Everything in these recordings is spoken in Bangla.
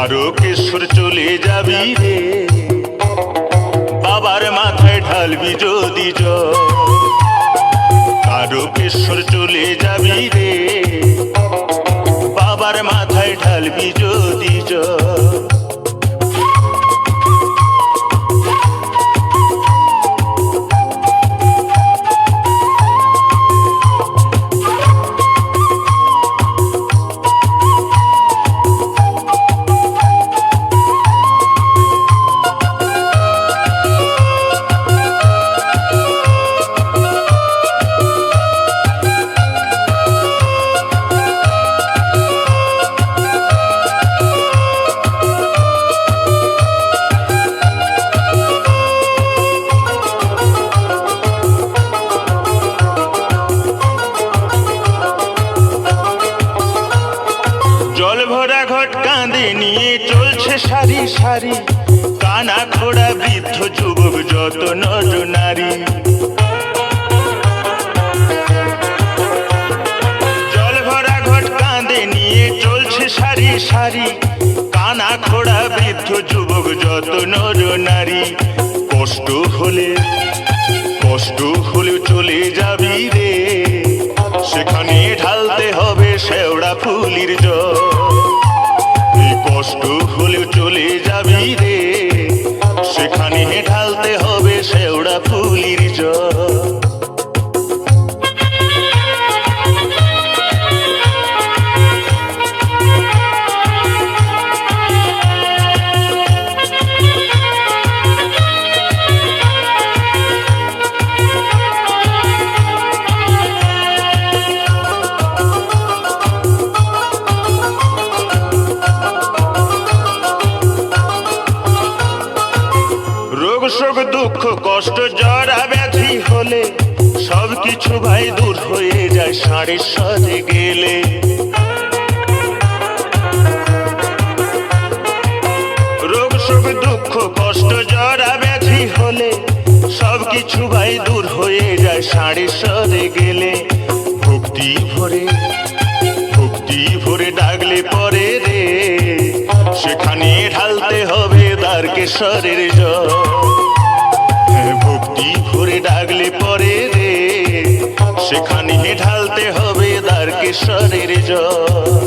তারকেশ্বর চলে যাবি রে, বাবার মাথায় ঢালবি যদি জল। তারকেশ্বর চলে যাবি রে, বাবার মাথায় ঢালবি যদি জল। জল ভরা ঘট কাঁধে নিয়ে চলছে সারি সারি, কানা খোড়া বৃদ্ধ যুবক যত নর নারী। জল ভরা ঘট কাঁধে নিয়ে চলছে সারি সারি, কানা খোড়া বৃদ্ধ যুবক যত নর নারী। কষ্ট হলে চলে যাবি রে, সেখানে ঢালতে হবে শেওড়া ফুলির জল। কষ্ট হলেও চলে যাবি রে, সেখানে ঢালতে হবে শেওড়া ফুলির জল। শোক দুঃখ কষ্ট জরা ব্যাধি হলে সবকিছু ভাই দূর হয়ে যায় ষাঁড়ের সাথে গেলে। রোগ শোক দুঃখ কষ্ট জরা ব্যাধি হলে সবকিছু ভাই দূর হয়ে যায় ষাঁড়ের সাথে গেলে। ভক্তি ভরে ডাকলে পরে রে, সেখানে ঢালতে হবে তারকেশ্বরের জল। ভক্তি ভরে ডাকলে পরে রে, সেখানে ঢালতে হবে তারকেশ্বরের জল।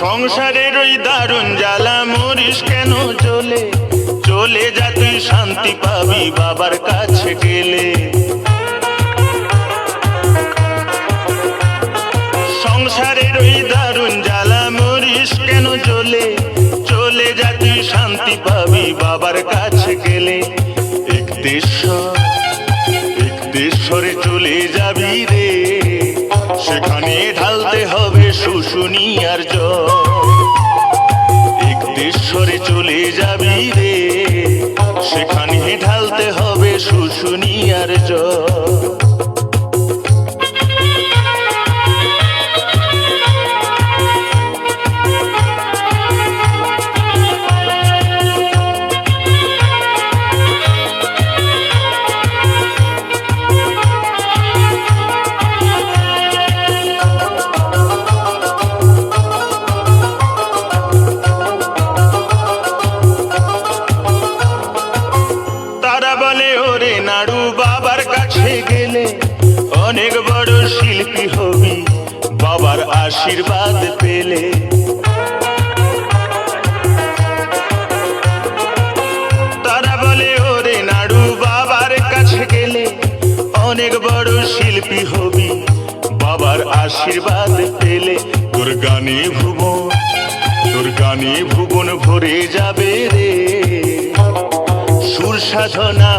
সংসারের ওই দারুণ জ্বালা মরিস কেন চলে, চলে যা তুই শান্তি পাবি বাবার কাছে গেলে। সংসারের ওই দারুণ জ্বালা মরিস কেন চলে, চলে যা তুই শান্তি পাবি বাবার কাছে গেলে। একদেশ্বরে চলে যাবি রে, সেখানে ঢালতে হবে শুশুনিয়ার জল। একদেশ্বরে চলে যাবি রে, সেখানে ঢালতে হবে শুশুনিয়ার জল। নাড়ু বাবার কাছে গেলে অনেক বড় শিল্পী হবি বাবার আশীর্বাদ পেলে। তারা বলে ওরে নাড়ু বাবার কাছে গেলে অনেক বড় শিল্পী হবি বাবার আশীর্বাদ পেলে। তোর গানে ভুবন ভরে যাবে রে, সুর সাধনা